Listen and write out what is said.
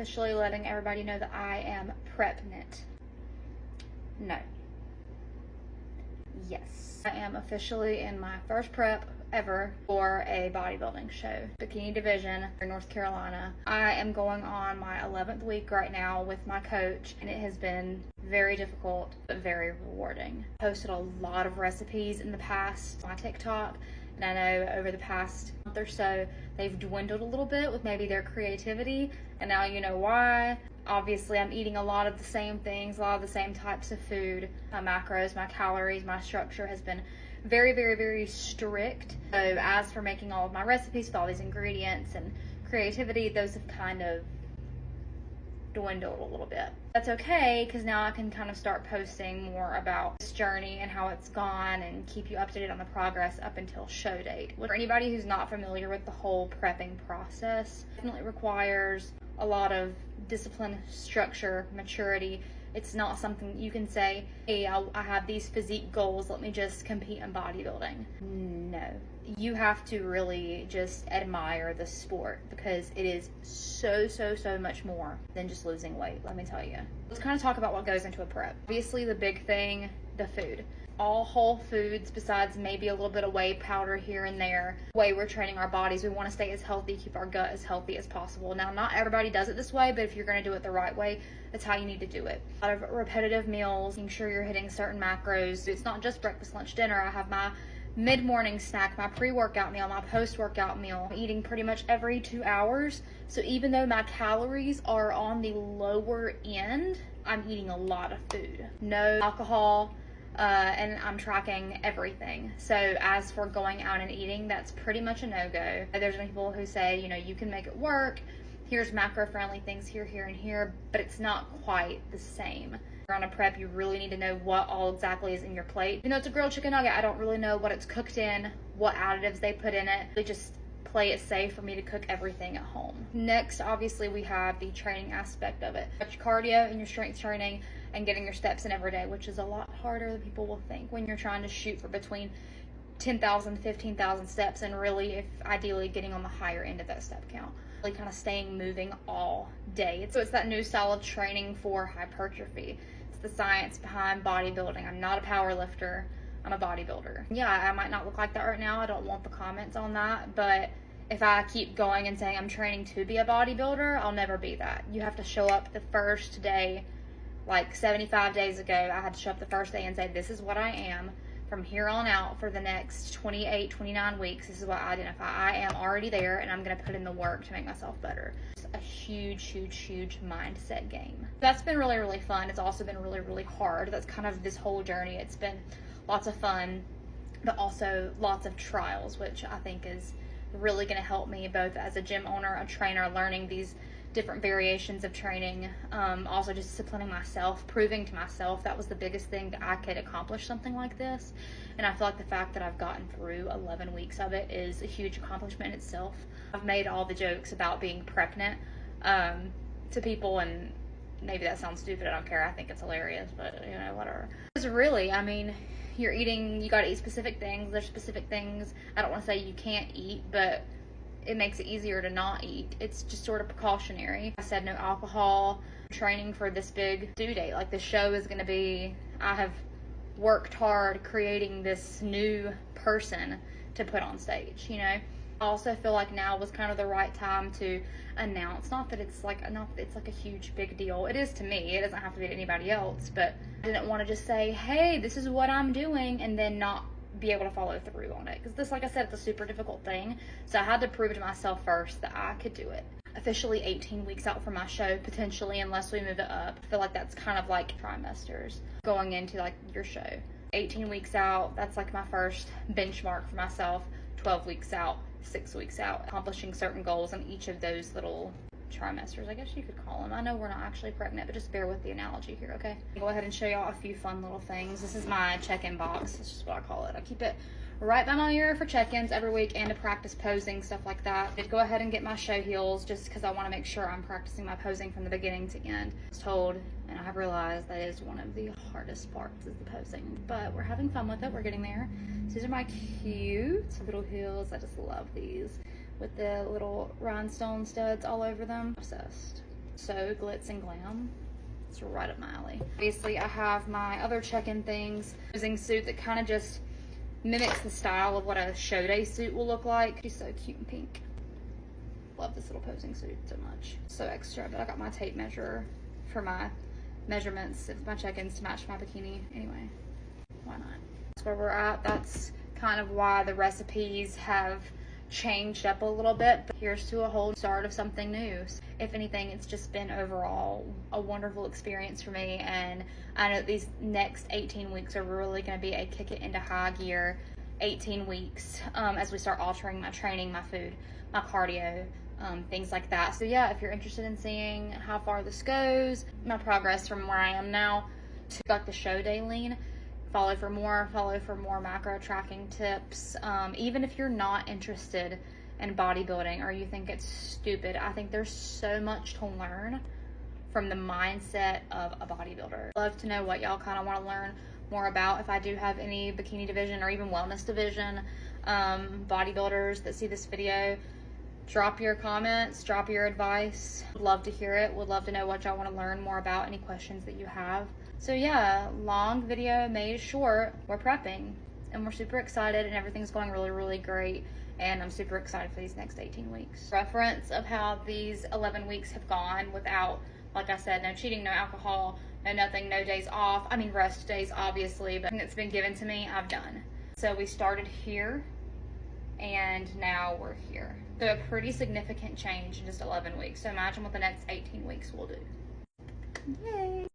officially letting everybody know that I am pregnant. No. Yes. I am officially in my first prep ever for a bodybuilding show, bikini division in North Carolina. I am going on my 11th week right now with my coach, and it has been very difficult but very rewarding. I posted a lot of recipes in the past on TikTok, and I know over the past month or so they've dwindled a little bit with maybe their creativity, and now you know why. Obviously, I'm eating a lot of the same things, a lot of the same types of food. My macros, my calories, my structure has been very, very, very strict. So as for making all of my recipes with all these ingredients and creativity, those have kind of dwindled a little bit. That's okay, because now I can kind of start posting more about this journey and how it's gone and keep you updated on the progress up until show date. For anybody who's not familiar with the whole prepping process, it definitely requires a lot of discipline, structure, maturity. It's not something you can say, hey, I have these physique goals, let me just compete in bodybuilding. No. You have to really just admire the sport, because it is so, so, so much more than just losing weight, let me tell you. Let's kind of talk about what goes into a prep. Obviously, the big thing, the food. All whole foods, besides maybe a little bit of whey powder here and there. The way we're training our bodies, we want to stay as healthy, keep our gut as healthy as possible. Now, not everybody does it this way, but if you're going to do it the right way, that's how you need to do it. A lot of repetitive meals, making sure you're hitting certain macros. It's not just breakfast, lunch, dinner. I have my mid-morning snack, my pre-workout meal, my post-workout meal. I'm eating pretty much every 2 hours. So even though my calories are on the lower end, I'm eating a lot of food. No alcohol, and I'm tracking everything. So as for going out and eating, that's pretty much a no-go. There's people who say, you know, you can make it work. Here's macro-friendly things here, here, and here, but it's not quite the same. You're on a prep, you really need to know what all exactly is in your plate. Even though it's a grilled chicken nugget, I don't really know what it's cooked in, what additives they put in it. They just play it safe for me to cook everything at home. Next, obviously, we have the training aspect of it. Your cardio and your strength training and getting your steps in every day, which is a lot harder than people will think when you're trying to shoot for between 10,000 to 15,000 steps, and really, if ideally, getting on the higher end of that step count. Really kind of staying moving all day. So it's that new style of training for hypertrophy. It's the science behind bodybuilding. I'm not a power lifter, I'm a bodybuilder. Yeah, I might not look like that right now. I don't want the comments on that, but if I keep going and saying I'm training to be a bodybuilder, I'll never be that. You have to show up the first day. Like 75 days ago, I had to show up the first day and say, this is what I am. From here on out for the next 28, 29 weeks, this is what I identify. I am already there, and I'm going to put in the work to make myself better. It's a huge, huge, huge mindset game. That's been really, really fun. It's also been really, really hard. That's kind of this whole journey. It's been lots of fun, but also lots of trials, which I think is really going to help me both as a gym owner, a trainer, learning these different variations of training, also just disciplining myself, proving to myself that was the biggest thing, that I could accomplish something like this. And I feel like the fact that I've gotten through 11 weeks of it is a huge accomplishment in itself. I've made all the jokes about being pregnant to people, and maybe that sounds stupid, I don't care, I think it's hilarious, but you know, whatever. Because really, I mean, you're eating, you gotta eat specific things, there's specific things, I don't want to say you can't eat, but it makes it easier to not eat. It's just sort of precautionary. I said no alcohol, training for this big due date. Like, the show is going to be, I have worked hard creating this new person to put on stage, you know. I also feel like now was kind of the right time to announce, not that it's like a huge big deal. It is to me, it doesn't have to be to anybody else, but I didn't want to just say, hey, this is what I'm doing, and then not be able to follow through on it, because this, like I said, it's a super difficult thing. So I had to prove to myself first that I could do it. Officially 18 weeks out from my show, potentially, unless we move it up. I feel like that's kind of like trimesters going into like your show. 18 weeks out, that's like my first benchmark for myself. 12 weeks out, 6 weeks out, accomplishing certain goals in each of those little trimesters, I guess you could call them. I know we're not actually pregnant, but just bear with the analogy here, okay? I'll go ahead and show y'all a few fun little things. This is my check-in box. That's just what I call it. I keep it right by my mirror for check-ins every week and to practice posing, stuff like that. I did go ahead and get my show heels just because I want to make sure I'm practicing my posing from the beginning to end. I was told, and I have realized, that is one of the hardest parts, is the posing, but we're having fun with it. We're getting there. So these are my cute little heels. I just love these, with the little rhinestone studs all over them. Obsessed. So glitz and glam. It's right up my alley. Obviously, I have my other check-in things. Posing suit that kind of just mimics the style of what a show day suit will look like. She's so cute and pink. Love this little posing suit so much. So extra, but I got my tape measure for my measurements of my check-ins to match my bikini. Anyway, why not? That's where we're at. That's kind of why the recipes have changed up a little bit, but here's to a whole start of something new. If anything, it's just been overall a wonderful experience for me, and I know these next 18 weeks are really going to be a kick it into high gear 18 weeks as we start altering my training, my food, my cardio, things like that. So yeah, if you're interested in seeing how far this goes, my progress from where I am now to like the show day lean, follow for more macro tracking tips. Even if you're not interested in bodybuilding or you think it's stupid, I think there's so much to learn from the mindset of a bodybuilder. I'd love to know what y'all kind of want to learn more about. If I do have any bikini division or even wellness division bodybuilders that see this video, drop your comments, drop your advice. Would love to hear it. Would love to know what y'all want to learn more about, any questions that you have. So yeah, long video made short. We're prepping and we're super excited and everything's going really, really great. And I'm super excited for these next 18 weeks. Reference of how these 11 weeks have gone without, like I said, no cheating, no alcohol, no nothing, no days off. I mean, rest days, obviously, but it's been given to me, I've done. So we started here and now we're here. So a pretty significant change in just 11 weeks. So imagine what the next 18 weeks will do. Yay.